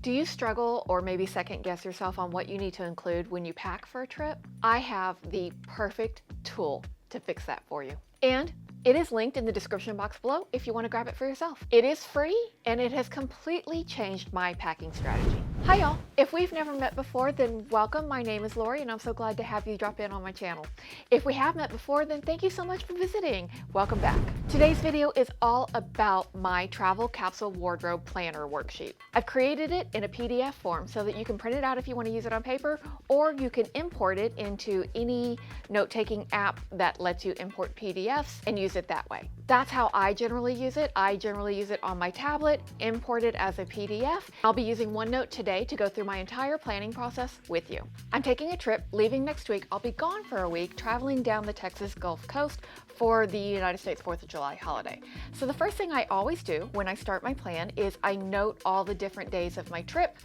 Do you struggle or maybe second guess yourself on what you need to include when you pack for a trip? I have the perfect tool to fix that for you. And it is linked in the description box below if you want to grab it for yourself. It is free and it has completely changed my packing strategy. Hi y'all. If we've never met before, then welcome. My name is Lori and I'm so glad to have you drop in on my channel. If we have met before, then thank you so much for visiting. Welcome back. Today's video is all about my Travel Capsule Wardrobe Planner worksheet. I've created it in a PDF form so that you can print it out if you want to use it on paper, or you can import it into any note-taking app that lets you import PDFs and use it that way. That's how I generally use it. I generally use it on my tablet, import it as a PDF. I'll be using OneNote today to go through my entire planning process with you. I'm taking a trip, leaving next week. I'll be gone for a week, traveling down the Texas Gulf Coast for the United States 4th of July holiday. So the first thing I always do when I start my plan is I note all the different days of my trip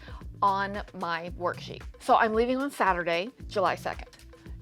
on my worksheet. So I'm leaving on Saturday, July 2nd.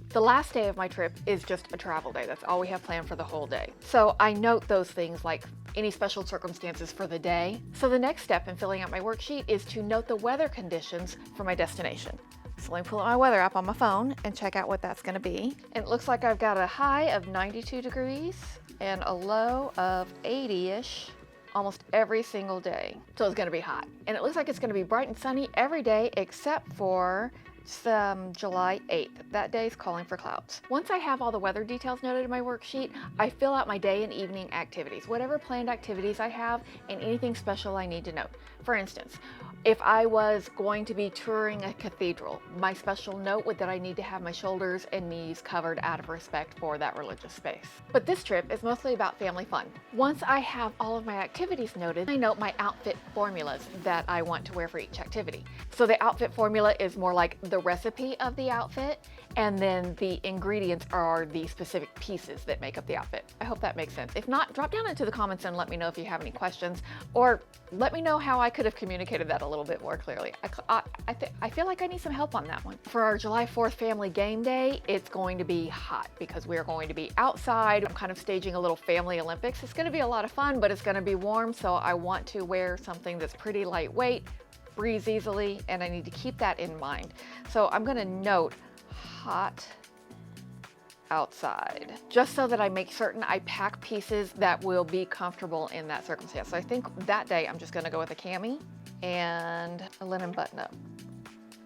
The last day of my trip is just a travel day. That's all we have planned for the whole day. So I note those things like any special circumstances for the day. So the next step in filling out my worksheet is to note the weather conditions for my destination. So let me pull out my weather app on my phone and check out what that's gonna be. And it looks like I've got a high of 92 degrees and a low of 80-ish almost every single day. So it's gonna be hot. And it looks like it's gonna be bright and sunny every day except for July 8th. That day is calling for clouds. Once I have all the weather details noted in my worksheet, I fill out my day and evening activities, whatever planned activities I have and anything special I need to note. For instance, if I was going to be touring a cathedral, my special note would that I need to have my shoulders and knees covered out of respect for that religious space. But this trip is mostly about family fun. Once I have all of my activities noted, I note my outfit formulas that I want to wear for each activity. So the outfit formula is more like the recipe of the outfit, and then the ingredients are the specific pieces that make up the outfit. I hope that makes sense. If not, drop down into the comments and let me know if you have any questions, or let me know how I could have communicated that a little bit more clearly. I feel like I need some help on that one. For our July 4th family game day, it's going to be hot because we're going to be outside. I'm kind of staging a little family Olympics. It's going to be a lot of fun, but it's going to be warm, so I want to wear something that's pretty lightweight, breathes easily, and I need to keep that in mind. So I'm going to note hot outside, just so that I make certain I pack pieces that will be comfortable in that circumstance. So I think that day I'm just going to go with a cami and a linen button-up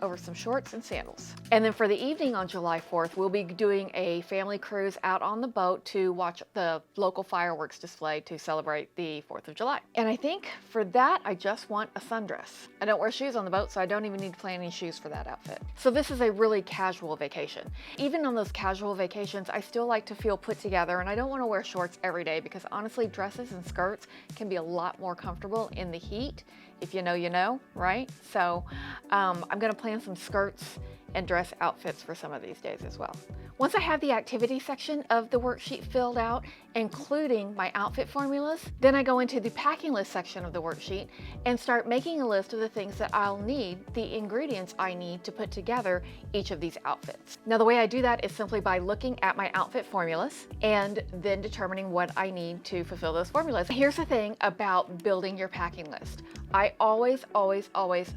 over some shorts and sandals. And then for the evening on July 4th, we'll be doing a family cruise out on the boat to watch the local fireworks display to celebrate the 4th of July. And I think for that, I just want a sundress. I don't wear shoes on the boat, so I don't even need to plan any shoes for that outfit. So this is a really casual vacation. Even on those casual vacations, I still like to feel put together, and I don't want to wear shorts every day because honestly, dresses and skirts can be a lot more comfortable in the heat. If you know, you know, right? So I'm gonna plan some skirts and dress outfits for some of these days as well. Once I have the activity section of the worksheet filled out, including my outfit formulas, then I go into the packing list section of the worksheet and start making a list of the things that I'll need, the ingredients I need to put together each of these outfits. Now, the way I do that is simply by looking at my outfit formulas and then determining what I need to fulfill those formulas. Here's the thing about building your packing list. I always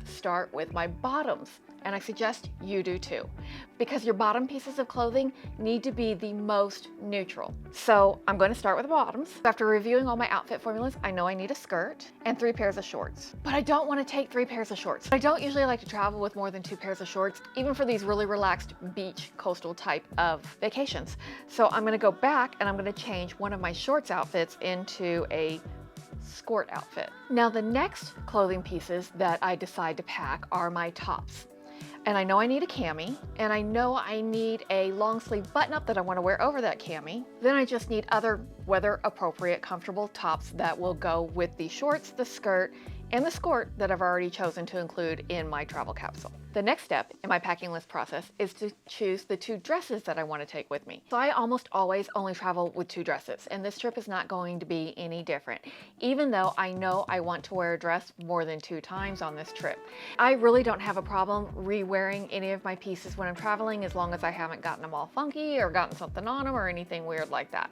start with my bottoms. And I suggest you do too, because your bottom pieces of clothing need to be the most neutral. So I'm going to start with the bottoms. After reviewing all my outfit formulas, I know I need a skirt and 3 pairs of shorts, but I don't want to take 3 pairs of shorts. I don't usually like to travel with more than 2 pairs of shorts, even for these really relaxed beach coastal type of vacations. So I'm going to go back and I'm going to change one of my shorts outfits into a skirt outfit. Now the next clothing pieces that I decide to pack are my tops. And I know I need a cami, and I know I need a long sleeve button up that I want to wear over that cami. Then I just need other weather appropriate comfortable tops that will go with the shorts, the skirt, and the skirt that I've already chosen to include in my travel capsule. The next step in my packing list process is to choose the 2 dresses that I want to take with me. So I almost always only travel with 2 dresses, and this trip is not going to be any different, even though I know I want to wear a dress more than 2 times on this trip. I really don't have a problem re-wearing any of my pieces when I'm traveling, as long as I haven't gotten them all funky or gotten something on them or anything weird like that.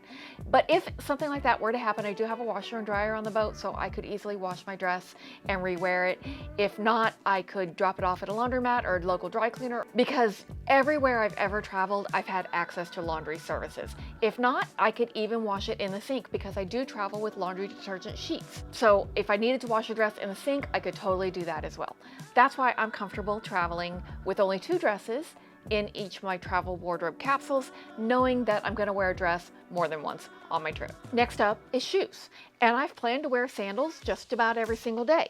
But if something like that were to happen, I do have a washer and dryer on the boat, so I could easily wash my dress and rewear it. If not, I could drop it off at a laundromat or a local dry cleaner, because everywhere I've ever traveled, I've had access to laundry services. If not, I could even wash it in the sink, because I do travel with laundry detergent sheets. So if I needed to wash a dress in the sink, I could totally do that as well. That's why I'm comfortable traveling with only 2 dresses in each of my travel wardrobe capsules, knowing that I'm going to wear a dress more than once on my trip. Next up is shoes, and I've planned to wear sandals just about every single day.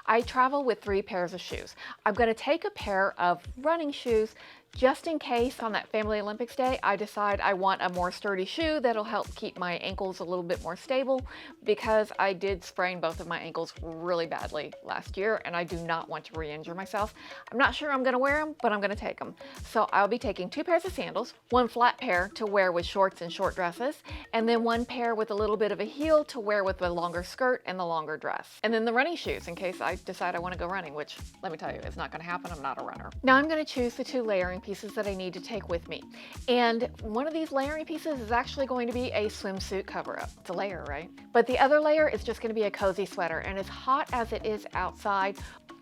I travel with 3 pairs of shoes. I'm going to take a pair of running shoes just in case on that Family Olympics day I decide I want a more sturdy shoe that'll help keep my ankles a little bit more stable, because I did sprain both of my ankles really badly last year and I do not want to re-injure myself. I'm not sure I'm going to wear them, but I'm going to take them. So I'll be taking 2 pairs of sandals, 1 flat pair to wear with shorts and short dresses, and then 1 pair with a little bit of a heel to wear with the longer skirt and the longer dress. And then the running shoes in case I decide I want to go running, which let me tell you, it's not going to happen. I'm not a runner. Now I'm going to choose the 2 layering pieces that I need to take with me. And one of these layering pieces is actually going to be a swimsuit cover-up. It's a layer, right? But the other layer is just going to be a cozy sweater. And as hot as it is outside,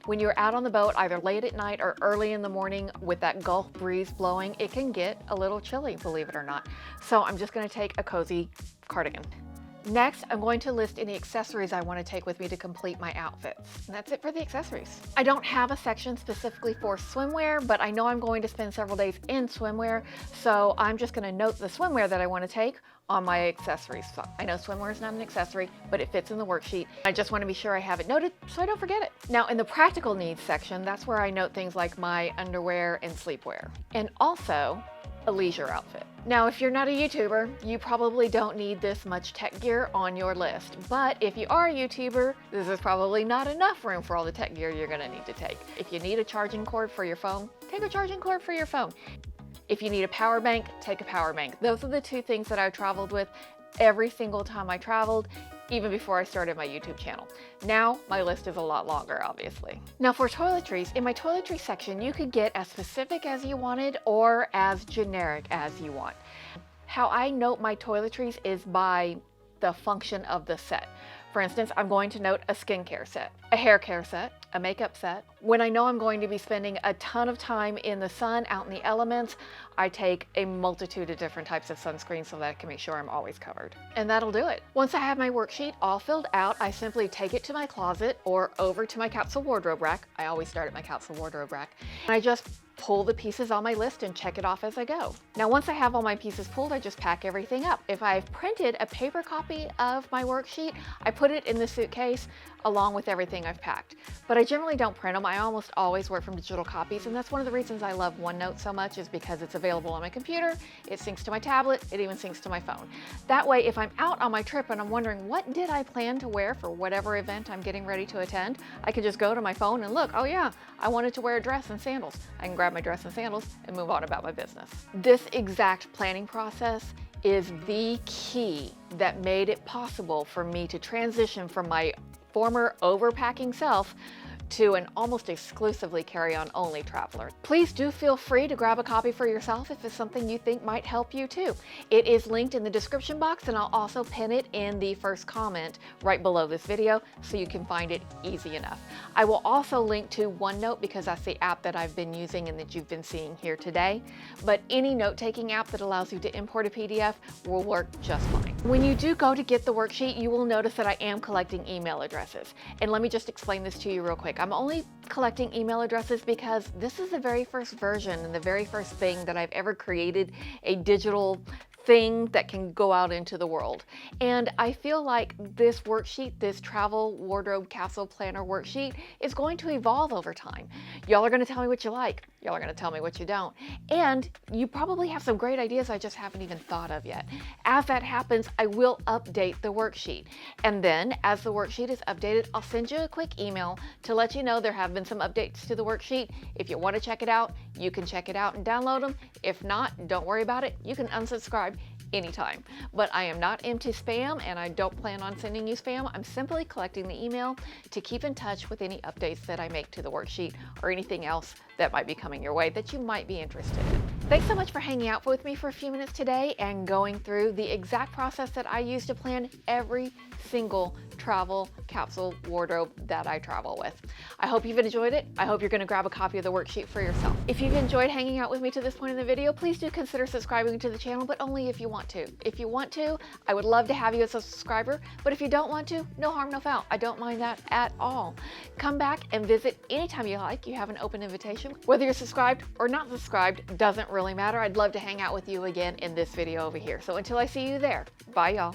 when you're out on the boat, either late at night or early in the morning with that Gulf breeze blowing, it can get a little chilly, believe it or not. So I'm just going to take a cozy cardigan. Next, I'm going to list any accessories I want to take with me to complete my outfits. And that's it for the accessories. I don't have a section specifically for swimwear, but I know I'm going to spend several days in swimwear, so I'm just going to note the swimwear that I want to take on my accessories. So I know swimwear is not an accessory, but it fits in the worksheet. I just want to be sure I have it noted so I don't forget it. Now in the practical needs section, that's where I note things like my underwear and sleepwear, and also a leisure outfit. Now, if you're not a YouTuber, you probably don't need this much tech gear on your list. But if you are a YouTuber, this is probably not enough room for all the tech gear you're gonna need to take. If you need a charging cord for your phone, take a charging cord for your phone. If you need a power bank, take a power bank. Those are the 2 things that I traveled with every single time I traveled, even before I started my YouTube channel. Now, my list is a lot longer, obviously. Now for toiletries, in my toiletries section, you could get as specific as you wanted or as generic as you want. How I note my toiletries is by the function of the set. For instance, I'm going to note a skincare set, a hair care set, a makeup set. When I know I'm going to be spending a ton of time in the sun, out in the elements, I take a multitude of different types of sunscreen so that I can make sure I'm always covered. And that'll do it. Once I have my worksheet all filled out, I simply take it to my closet or over to my capsule wardrobe rack. I always start at my capsule wardrobe rack. And I just pull the pieces on my list and check it off as I go. Now, once I have all my pieces pulled, I just pack everything up. If I've printed a paper copy of my worksheet, I put it in the suitcase along with everything I've packed. But I generally don't print them. I almost always work from digital copies, and that's one of the reasons I love OneNote so much, is because it's available on my computer, it syncs to my tablet, it even syncs to my phone. That way, if I'm out on my trip and I'm wondering what did I plan to wear for whatever event I'm getting ready to attend, I can just go to my phone and look, oh yeah, I wanted to wear a dress and sandals. I can grab my dress and sandals and move on about my business. This exact planning process is the key that made it possible for me to transition from my former overpacking self to an almost exclusively carry-on only traveler. Please do feel free to grab a copy for yourself if it's something you think might help you too. It is linked in the description box, and I'll also pin it in the first comment right below this video so you can find it easy enough. I will also link to OneNote because that's the app that I've been using and that you've been seeing here today. But any note-taking app that allows you to import a PDF will work just fine. When you do go to get the worksheet, you will notice that I am collecting email addresses. And let me just explain this to you real quick. I'm only collecting email addresses because this is the very first version and the very first thing that I've ever created a digital thing that can go out into the world. And I feel like this worksheet, this travel wardrobe capsule planner worksheet, is going to evolve over time. Y'all are going to tell me what you like. Y'all are going to tell me what you don't. And you probably have some great ideas I just haven't even thought of yet. As that happens, I will update the worksheet. And then as the worksheet is updated, I'll send you a quick email to let you know there have been some updates to the worksheet. If you want to check it out, you can check it out and download them. If not, don't worry about it. You can unsubscribe anytime. But I am not into spam, and I don't plan on sending you spam. I'm simply collecting the email to keep in touch with any updates that I make to the worksheet or anything else that might be coming your way that you might be interested in. Thanks so much for hanging out with me for a few minutes today and going through the exact process that I use to plan every single travel capsule wardrobe that I travel with. I hope you've enjoyed it. I hope you're going to grab a copy of the worksheet for yourself. If you've enjoyed hanging out with me to this point in the video, please do consider subscribing to the channel, but only if you want to. If you want to, I would love to have you as a subscriber, but if you don't want to, no harm, no foul. I don't mind that at all. Come back and visit anytime you like. You have an open invitation. Whether you're subscribed or not subscribed doesn't really matter. I'd love to hang out with you again in this video over here. So until I see you there, bye y'all.